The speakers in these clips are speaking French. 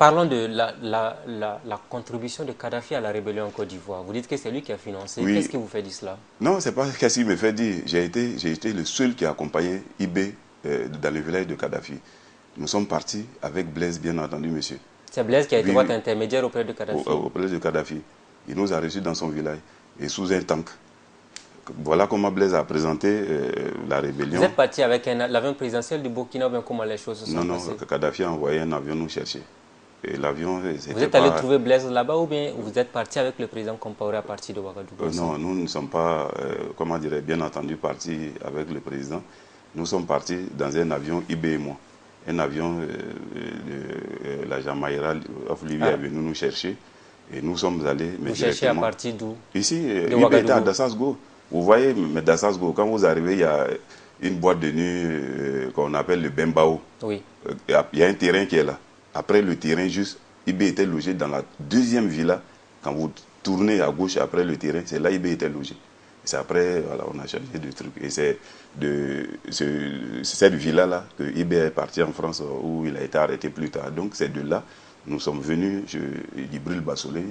Parlons de la contribution de Kadhafi à la rébellion en Côte d'Ivoire. Vous dites que c'est lui qui a financé. Qu'est-ce Oui, qui vous fait dire cela? non, c'est pas qu'est-ce qui me fait dire. J'ai été le seul qui a accompagné IB dans le village de Kadhafi. Nous sommes partis avec Blaise, bien entendu, monsieur. C'est Blaise qui a été Oui, votre oui, intermédiaire auprès de Kadhafi. au palais de Kadhafi. Il nous a reçus dans son village et sous un tank. Voilà comment Blaise a présenté la Vous rébellion. êtes parti avec l'avion présidentiel du Burkina, ou bien comment les choses se sont Non, non, passées? Kadhafi a envoyé un avion nous chercher. Et l'avion, Vous c'était êtes allé pas. trouver Blaise là-bas ou bien vous êtes parti avec le président Compaoré à partir de Ouagadougou aussi? Non, nous ne sommes pas, comment dirais bien entendu, partis avec le président. Nous sommes partis dans un avion IB et moi. Un avion de la Jamaïra of Libye est venu nous chercher. Et nous sommes allés, mais Vous cherchez à directement. partir d'où? Ici, De IB était à Ouagadougou. Dassasgo. Vous voyez, mais Dassasgo, quand vous arrivez, il y a une boîte de nuit qu'on appelle le Bembao. Oui. Il y a un terrain qui est là. Après le terrain, juste, IB était logé dans la deuxième villa. Quand vous tournez à gauche après le terrain, c'est là IB était logé. C'est après, voilà, on a changé de truc. Et c'est de cette villa-là que IB est parti en France où il a été arrêté plus tard. Donc c'est de là, nous sommes venus, Djibril Bassolé,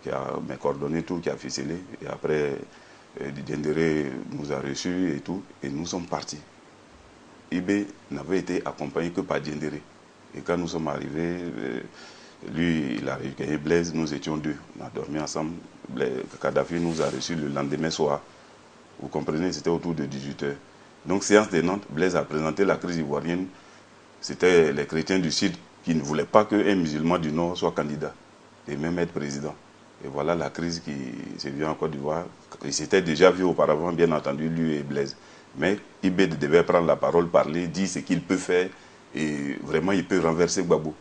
qui a mes coordonnées, tout, qui a ficelé. Et après, Diendéré nous a reçus et tout. Et nous sommes partis. IB n'avait été accompagné que par Diendéré. Et quand nous sommes arrivés, lui, il a gagné Blaise, nous étions deux. On a dormi ensemble. Kadhafi nous a reçus le lendemain soir. Vous comprenez, c'était autour de 18h. Donc, séance des Nantes, Blaise a présenté la crise ivoirienne. C'était les chrétiens du Sud qui ne voulaient pas qu'un musulman du Nord soit candidat et même être président. Et voilà la crise qui s'est vue en Côte d'Ivoire. Il s'était déjà vu auparavant, bien entendu, lui et Blaise. Mais Ibé devait prendre la parole, parler, dire ce qu'il peut faire et vraiment il peut renverser Gbagbo.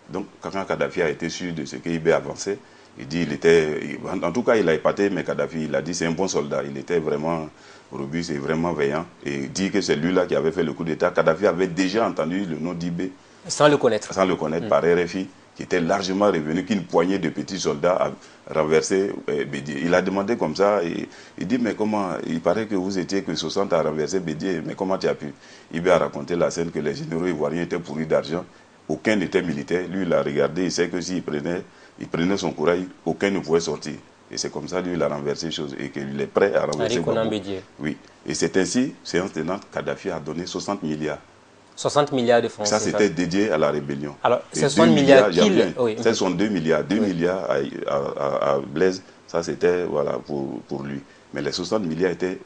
Donc quand Kadhafi a été sûr de ce que Ibé avançait, il dit il était, en tout cas il a épaté, mais Kadhafi il a dit c'est un bon soldat, il était vraiment robuste et vraiment veillant. Et dit que c'est lui-là qui avait fait le coup d'État. Kadhafi avait déjà entendu le nom d'Ibé Sans le connaître. sans le connaître par RFI, qui était largement revenu qu'une poignée de petits soldats a renversé Bédier. Il a demandé comme ça, et il dit, mais comment, il paraît que vous étiez que 60 à renverser Bédier, mais comment tu as pu? Il a raconté la scène que les généraux ivoiriens étaient pourris d'argent, aucun n'était militaire, lui il a regardé, il sait que s'il prenait son courage, aucun ne pouvait sortir. Et c'est comme ça, lui, il a renversé les choses et qu'il est prêt à renverser Gbagbo. Oui. Et c'est ainsi, séance tenante, Kadhafi a donné 60 milliards. 60 milliards de francs. Ça, c'était dédié à la rébellion. Alors, ces 60 milliards qu'il... Oui. Ce sont 2 milliards. 2 milliards à Blaise, ça c'était voilà, pour lui. Mais les 60 milliards étaient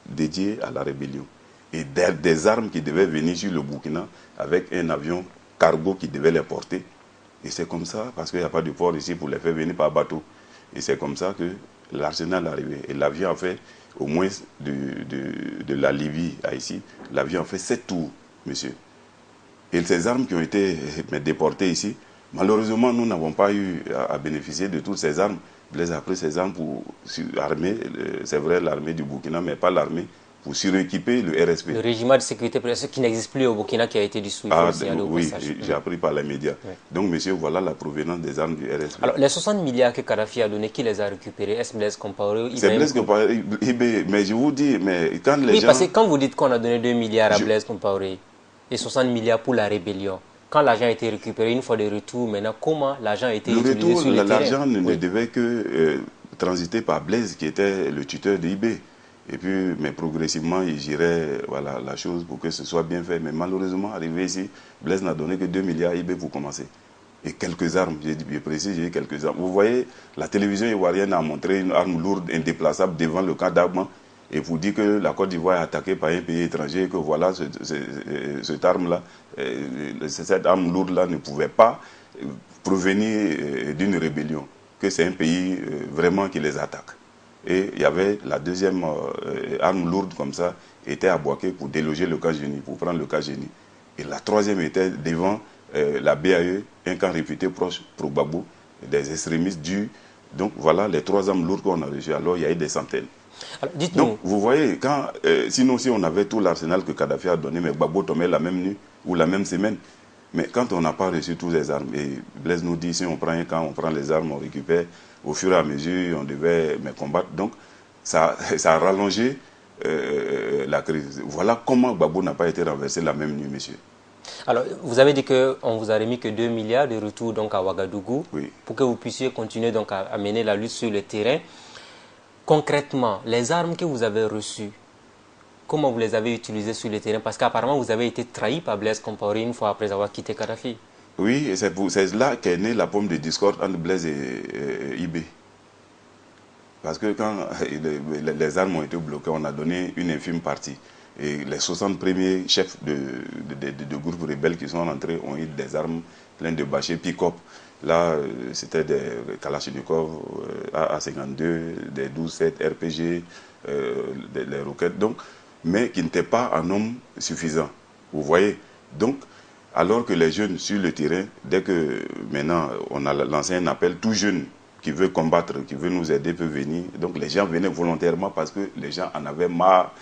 dédiés à la rébellion. Et des armes qui devaient venir sur le Burkina avec un avion cargo qui devait les porter. Et c'est comme ça, parce qu'il n'y a pas de port ici pour les faire venir par bateau. Et c'est comme ça que l'arsenal est arrivé. Et l'avion a fait, au moins de la Libye à ici, l'avion a fait 7 tours, monsieur. Et ces armes qui ont été déportées ici, malheureusement, nous n'avons pas eu à bénéficier de toutes ces armes. Blaise a pris ces armes pour armer, c'est vrai, l'armée du Burkina, mais pas l'armée, pour suréquiper le RSP. Le régiment de sécurité qui n'existe plus au Burkina, qui a été dissous. Oui, j'ai appris par les médias. Oui. Donc, monsieur, voilà la provenance des armes du RSP. Alors, les 60 milliards que Kadhafi a donnés, qui les a récupérés? Est-ce Blaise Compaoré? C'est Blaise Compaoré, mais je vous dis, mais quand les gens... Oui, parce que quand vous dites qu'on a donné 2 milliards à Blaise Compaoré et 60 milliards pour la rébellion, quand l'argent a été récupéré une fois de retour, maintenant, comment l'argent a été utilisé sur le terrain? L'argent ne devait que transiter par Blaise, qui était le tuteur de IB. Et puis, mais progressivement, il gérait voilà, la chose pour que ce soit bien fait. Mais malheureusement, arrivé ici, Blaise n'a donné que 2 milliards à IB pour commencer. Et quelques armes, j'ai précisé, j'ai quelques armes. Vous voyez, la télévision ivoirienne a montré une arme lourde, indéplaçable devant le camp d'Agma. Et pour dire que la Côte d'Ivoire est attaquée par un pays étranger, et que voilà, cette arme-là, cette arme lourde-là ne pouvait pas provenir d'une rébellion, que c'est un pays vraiment qui les attaque. Et il y avait la deuxième arme lourde comme ça, était à Boaké pour déloger le cas Génie, pour prendre le cas Génie. Et la troisième était devant la BAE, un camp réputé proche pour Gbagbo, des extrémistes durs. Donc voilà les 3 armes lourdes qu'on a reçues. Alors il y a eu des centaines. Alors, donc vous voyez, sinon si on avait tout l'arsenal que Kadhafi a donné, mais Gbagbo tombait la même nuit ou la même semaine. Mais quand on n'a pas reçu toutes les armes, et Blaise nous dit, si on prend un camp, on prend les armes, on récupère, au fur et à mesure, on devait combattre. Donc ça a rallongé la crise. Voilà comment Gbagbo n'a pas été renversé la même nuit, monsieur. Alors, vous avez dit qu'on vous a remis que 2 milliards de retour donc, à Ouagadougou pour que vous puissiez continuer donc, à mener la lutte sur le terrain. Concrètement, les armes que vous avez reçues, comment vous les avez utilisées sur le terrain? Parce qu'apparemment, vous avez été trahi par Blaise Compaoré une fois après avoir quitté Kadhafi. Oui, et c'est là qu'est née la pomme de discorde entre Blaise et IB. Parce que quand les armes ont été bloquées, on a donné une infime partie. Et les 60 premiers chefs de groupes rebelles qui sont entrés ont eu des armes pleines de bâchés, pick-up. Là, c'était des Kalachnikov, AA-52, des 12-7 RPG, les roquettes, donc, mais qui n'étaient pas en nombre suffisant. Vous voyez? Donc, alors que les jeunes sur le terrain, dès que maintenant on a lancé un appel, tout jeune qui veut combattre, qui veut nous aider peut venir. Donc les gens venaient volontairement parce que les gens en avaient marre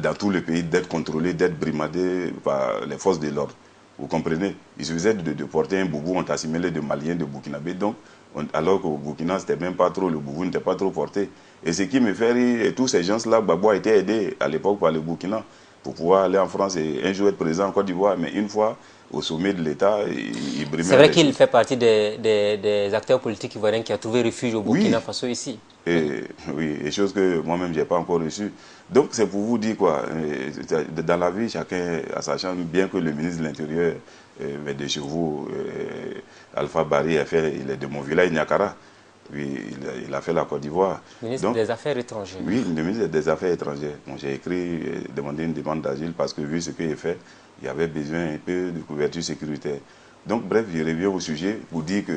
dans tout le pays d'être contrôlés, d'être brimadés par les forces de l'ordre. Vous comprenez? Il suffisait de porter un boubou, on t'assimilait de Maliens, de Burkinabés. Donc, alors qu'au Burkina, c'était même pas trop, le boubou n'était pas trop porté. Et ce qui me fait rire, et tous ces gens-là, Gbagbo a été aidé à l'époque par le Burkina pour pouvoir aller en France et un jour être présent en Côte d'Ivoire. Mais une fois au sommet de l'État, il brimait. C'est vrai qu'il fait partie des acteurs politiques ivoiriens qui a trouvé refuge au Burkina Faso ici. Oui, et chose que moi-même, je n'ai pas encore reçue. Donc, c'est pour vous dire quoi, dans la vie, chacun a sa chance, bien que le ministre de l'Intérieur, de chez vous, Alpha Barry, il est de mon village, Niakara. Oui, il a fait la Côte d'Ivoire. Ministre des Affaires étrangères. Oui, le ministre des Affaires étrangères. Bon, j'ai écrit, demandé une demande d'asile parce que vu ce qu'il a fait, il y avait besoin un peu de couverture sécuritaire. Donc, bref, je reviens au sujet pour dire que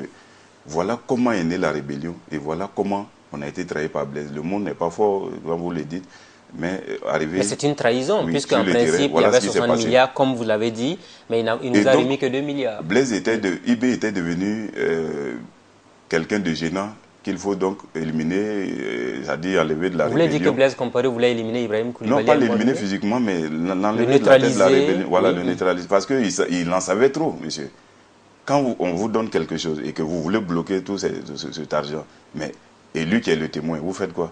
voilà comment est née la rébellion et voilà comment on a été trahi par Blaise. Le monde n'est pas fort, comme vous le dites, mais arrivé... Mais c'est une trahison, puisqu'en principe, terrain, voilà, il y avait 60 milliards, comme vous l'avez dit, mais il nous a remis que 2 milliards. Blaise IB était devenu quelqu'un de gênant qu'il faut donc éliminer, c'est-à-dire enlever de la rébellion. Vous voulez dire que Blaise Compaoré voulait éliminer Ibrahim Koulibaly? Non, pas l'éliminer physiquement, mais l'enlever de la tête de la rébellion. Voilà, le neutraliser. Parce qu'il en savait trop, monsieur. Quand on vous donne quelque chose et que vous voulez bloquer tout cet argent, mais et lui qui est le témoin, vous faites quoi?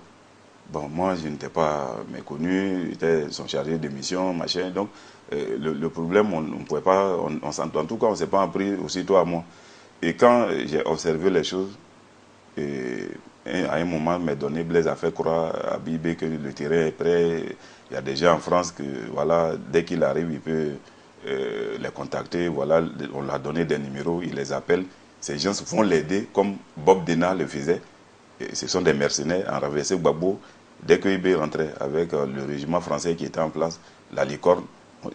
Bon, moi, je n'étais pas méconnu, ils sont chargés de mission, machin. Donc, le problème, on ne pouvait pas, on s'entend. En tout cas, on ne s'est pas pris aussitôt à moi. Et quand j'ai observé les choses, à un moment, m'est donné, Blaise a fait croire à Bibé que le terrain est prêt. Il y a des gens en France que, voilà, dès qu'il arrive, il peut les contacter. Voilà, on leur a donné des numéros, il les appelle. Ces gens vont l'aider, comme Bob Denard le faisait. Et ce sont des mercenaires en renversé Gbagbo. Dès que Ibé rentrait avec le régiment français qui était en place, la licorne,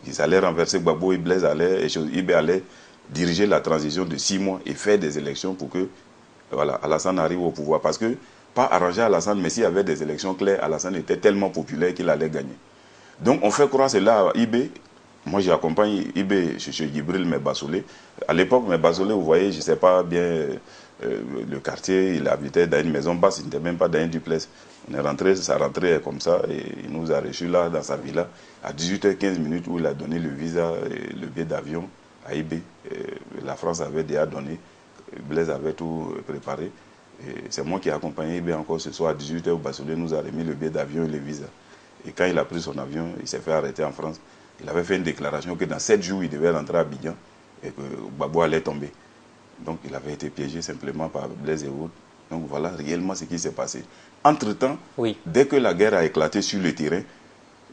ils allaient renverser Gbagbo, Blaise allait, et Ibé allait diriger la transition de 6 mois et faire des élections pour que voilà, Alassane arrive au pouvoir. Parce que, pas arranger Alassane, mais s'il y avait des élections claires, Alassane était tellement populaire qu'il allait gagner. Donc on fait croire cela à Ibé. Moi j'accompagne Ibé chez Gibril Mebasolé. À l'époque, Mebasolé, vous voyez, je ne sais pas bien le quartier, il habitait dans une maison basse, il n'était même pas dans un duplex. On est rentré, ça rentrait comme ça, et il nous a reçus là, dans sa villa, à 18h15 où il a donné le visa et le billet d'avion à Ibé. La France avait déjà donné. Blaise avait tout préparé. C'est moi qui ai accompagné Ibé encore ce soir à 18h. Basolé nous a remis le billet d'avion et le visa. Et quand il a pris son avion, il s'est fait arrêter en France. Il avait fait une déclaration que dans 7 jours, il devait rentrer à Abidjan et que Gbagbo allait tomber. Donc il avait été piégé simplement par Blaise et autres. Donc voilà réellement ce qui s'est passé. Entre-temps, dès que la guerre a éclaté sur le terrain,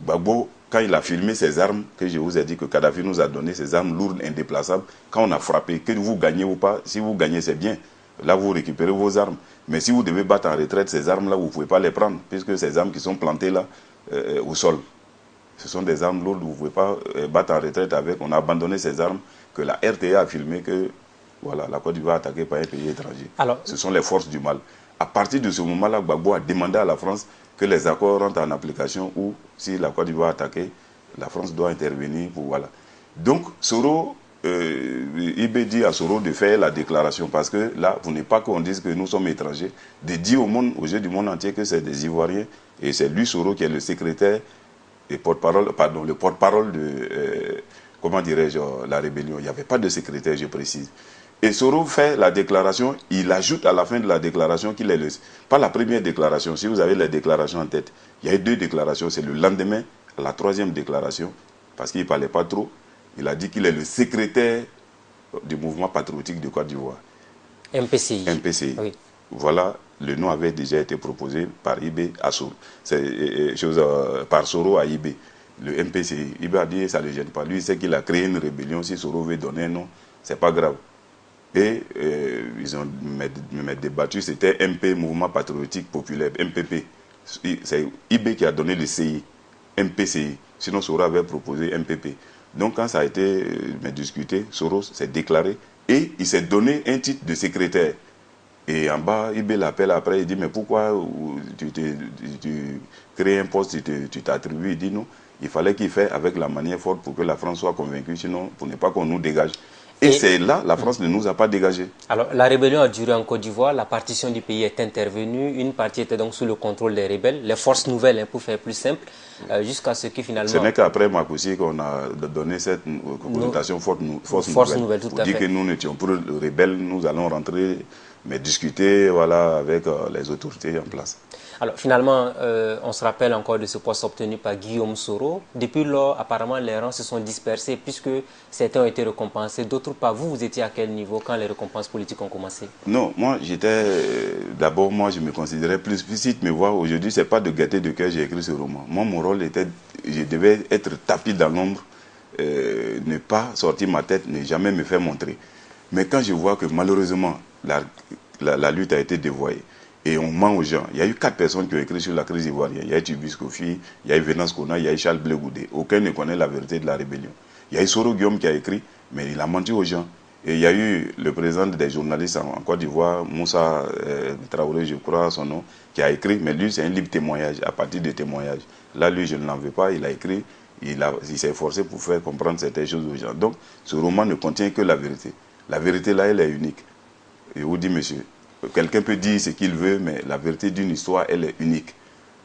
Gbagbo, quand il a filmé ses armes, que je vous ai dit que Kadhafi nous a donné ces armes lourdes, indéplaçables, quand on a frappé, que vous gagnez ou pas, si vous gagnez c'est bien, là vous récupérez vos armes. Mais si vous devez battre en retraite, ces armes-là, vous ne pouvez pas les prendre, puisque ces armes qui sont plantées là, au sol, ce sont des armes lourdes, vous ne pouvez pas battre en retraite avec. On a abandonné ces armes que la RTA a filmé que voilà, la Côte d'Ivoire est attaquée par un pays étranger. Alors, ce sont les forces du mal. À partir de ce moment-là, Gbagbo a demandé à la France que les accords rentrent en application ou si la Côte d'Ivoire est attaquée, la France doit intervenir pour voilà. Donc, Soro, Ibé dit à Soro de faire la déclaration parce que là, vous n'êtes pas qu'on dise que nous sommes étrangers, de dire au monde, aux yeux du monde entier que c'est des Ivoiriens et c'est lui, Soro, qui est le secrétaire et porte-parole, pardon, le porte-parole de, comment dirais-je, la rébellion. Il n'y avait pas de secrétaire, je précise. Et Soro fait la déclaration, il ajoute à la fin de la déclaration qu'il est le... Pas la première déclaration, si vous avez les déclarations en tête, il y a eu 2 déclarations, c'est le lendemain, la 3e déclaration, parce qu'il ne parlait pas trop. Il a dit qu'il est le secrétaire du mouvement patriotique de Côte d'Ivoire. MPCI. MPCI. Oui. Voilà, le nom avait déjà été proposé par IB à Soro. Par Soro à IB. Le MPCI. IB a dit ça ne le gêne pas. Lui, il sait qu'il a créé une rébellion. Si Soro veut donner un nom, c'est pas grave. Et ils ont débattu, c'était MP, Mouvement Patriotique Populaire, MPP. C'est IB qui a donné le CI, MPCI. Sinon, Soro avait proposé MPP. Donc, quand ça a été discuté, Soro s'est déclaré et il s'est donné un titre de secrétaire. Et en bas, IB l'appelle après, il dit, mais pourquoi tu crées un poste, tu t'attribues? Il dit non, il fallait qu'il fasse avec la manière forte pour que la France soit convaincue, sinon, pour ne pas qu'on nous dégage. Et c'est là, la France ne nous a pas dégagés. Alors, la rébellion a duré en Côte d'Ivoire, la partition du pays est intervenue, une partie était donc sous le contrôle des rebelles, les forces nouvelles, pour faire plus simple, jusqu'à ce que finalement... Ce n'est qu'après Makoussi qu'on a donné cette connotation force nouvelle. Pour dire que nous n'étions pas rebelles, nous allons rentrer, mais discuter voilà, avec les autorités en place. Alors finalement, on se rappelle encore de ce poste obtenu par Guillaume Soro. Depuis lors, apparemment, les rangs se sont dispersés puisque certains ont été récompensés, d'autres pas. Vous étiez à quel niveau quand les récompenses politiques ont commencé? Non, moi j'étais... D'abord, moi je me considérais plus... Si tu me vois aujourd'hui, ce n'est pas de gaieté de cœur que j'ai écrit ce roman. Moi, mon rôle était... Je devais être tapis dans l'ombre, ne pas sortir ma tête, ne jamais me faire montrer. Mais quand je vois que malheureusement, la lutte a été dévoyée, et on ment aux gens. Il y a eu 4 personnes qui ont écrit sur la crise ivoirienne. Il y a eu Tibus Kofi, il y a eu Venance Kona, il y a eu Charles Blé Goudé. Aucun ne connaît la vérité de la rébellion. Il y a eu Soro Guillaume qui a écrit, mais il a menti aux gens. Et il y a eu le président des journalistes en Côte d'Ivoire, Moussa Traoré, je crois son nom, qui a écrit, mais lui c'est un livre témoignage, à partir de témoignages. Là, lui, je ne l'en veux pas, il a écrit, il s'est efforcé pour faire comprendre certaines choses aux gens. Donc, ce roman ne contient que la vérité. La vérité, là, elle est unique. Et je vous dis, monsieur, quelqu'un peut dire ce qu'il veut, mais la vérité d'une histoire, elle est unique.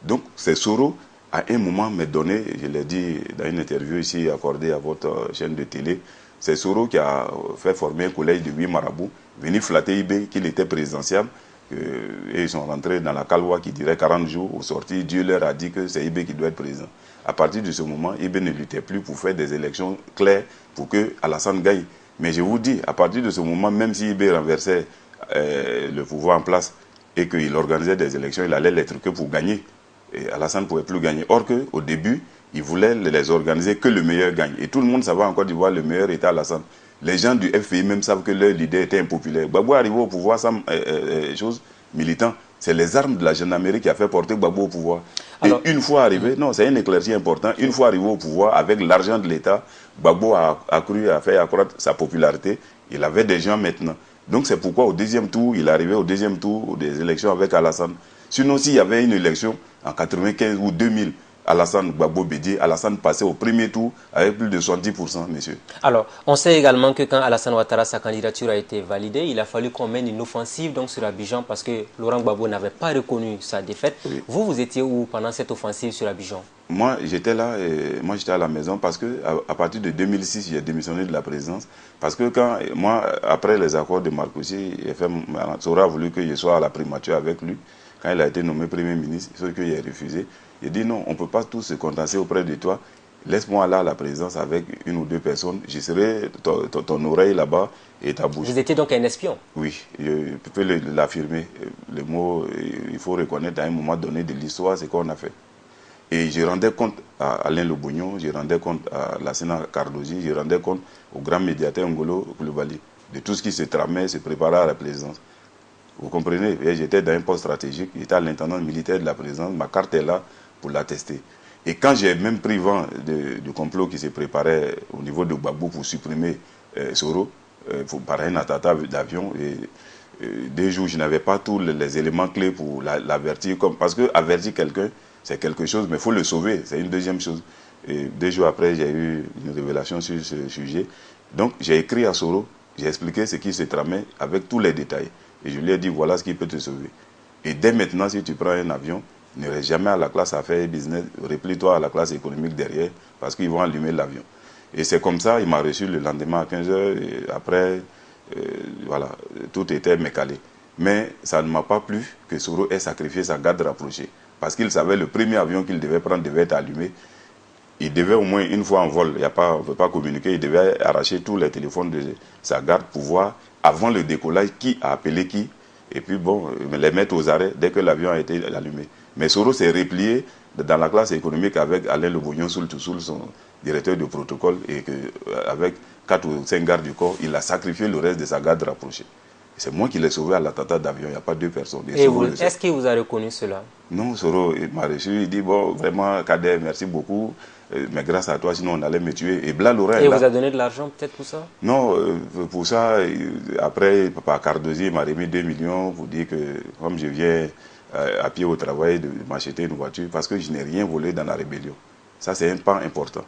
Donc, c'est Soro, à un moment, m'a donné, je l'ai dit dans une interview ici accordée à votre chaîne de télé, c'est Soro qui a fait former un collège de 8 marabouts, venu flatter IB qu'il était présidentiable, et ils sont rentrés dans la calwa qui dirait 40 jours. Au sorti, Dieu leur a dit que c'est IB qui doit être président. À partir de ce moment, IB ne luttait plus pour faire des élections claires pour que Alassane gagne. Mais je vous dis, à partir de ce moment, même si IB renversait le pouvoir en place et qu'il organisait des élections, il allait l'être que pour gagner. Et Alassane ne pouvait plus gagner. Or qu'au début, il voulait les organiser que le meilleur gagne. Et tout le monde savait en Côte d'Ivoire le meilleur était Alassane. Les gens du FPI même savent que leur leader était impopulaire. Gbagbo arrivé au pouvoir sans chose militant. C'est les armes de la gendarmerie qui a fait porter Gbagbo au pouvoir. Alors, et une fois arrivé, non, c'est un éclairci important, une fois arrivé au pouvoir, avec l'argent de l'État, Gbagbo a fait accroître sa popularité. Il avait des gens maintenant. Donc c'est pourquoi au deuxième tour, il arrivait au deuxième tour des élections avec Alassane. Sinon, s'il y avait une élection en 95 ou 2000, Alassane Gbagbo Bédié, Alassane passait au premier tour avec plus de 70%, monsieur. Alors, on sait également que quand Alassane Ouattara, sa candidature a été validée, il a fallu qu'on mène une offensive donc, sur Abidjan parce que Laurent Gbagbo n'avait pas reconnu sa défaite. Oui. Vous étiez où pendant cette offensive sur Abidjan? Moi, j'étais là, moi j'étais à la maison parce que à partir de 2006, j'ai démissionné de la présidence. Parce que quand, moi, après les accords de Marcoussi, Soro a voulu que je sois à la primature avec lui. Quand il a été nommé Premier ministre, ce que j'ai refusé. Il dit non, on ne peut pas tous se contenter auprès de toi. Laisse-moi là à la présidence avec une ou deux personnes. Je serai ton oreille là-bas et ta bouche. Vous étiez donc un espion? Oui, je peux l'affirmer. Le mot, il faut reconnaître à un moment donné de l'histoire ce qu'on a fait. Et je rendais compte à Alain Lobognon, je rendais compte à Lassina Cardozi, je rendais compte au grand médiateur Ngolo Koulibaly de tout ce qui se tramait, se préparait à la présidence. Vous comprenez? J'étais dans un poste stratégique, j'étais à l'intendant militaire de la présidence, ma carte est là pour l'attester. Et quand j'ai même pris vent du complot qui se préparait au niveau de Gbagbo pour supprimer Soro, par un attentat d'avion, 2 jours, je n'avais pas tous les éléments clés pour l'avertir. Parce que avertir quelqu'un, c'est quelque chose, mais il faut le sauver, c'est une deuxième chose. Et 2 jours après, j'ai eu une révélation sur ce sujet. Donc, j'ai écrit à Soro, j'ai expliqué ce qui se tramait avec tous les détails. Et je lui ai dit, voilà ce qui peut te sauver. Et dès maintenant, si tu prends un avion, ne reste jamais à la classe affaires et business, replie-toi à la classe économique derrière, parce qu'ils vont allumer l'avion. Et c'est comme ça, il m'a reçu le lendemain à 15h, et après, voilà, tout était mécalé. Mais ça ne m'a pas plu que Soro ait sacrifié sa garde rapprochée, parce qu'il savait le premier avion qu'il devait prendre devait être allumé. il devait au moins une fois en vol, on ne peut pas communiquer, il devait arracher tous les téléphones de sa garde pour voir, avant le décollage, qui a appelé qui, et puis bon, les mettre aux arrêts dès que l'avion a été allumé. Mais Soro s'est replié dans la classe économique avec Alain Lebognon Soul, son directeur de protocole, et avec 4 ou 5 gardes du corps, il a sacrifié le reste de sa garde rapprochée. C'est moi qui l'ai sauvé à l'attentat d'avion, il n'y a pas 2 personnes. Et est-ce qu'il vous a reconnu cela? Non, Soro m'a reçu, il dit, bon, vraiment, Kader, merci beaucoup, mais grâce à toi, sinon on allait me tuer. Et Blas Laurent Et vous a donné de l'argent peut-être pour ça? Non, pour ça, après, par Cardozy, il m'a remis 2 millions pour dire que, comme je viens à pied au travail, de m'acheter une voiture, parce que je n'ai rien volé dans la rébellion. Ça, c'est un pan important.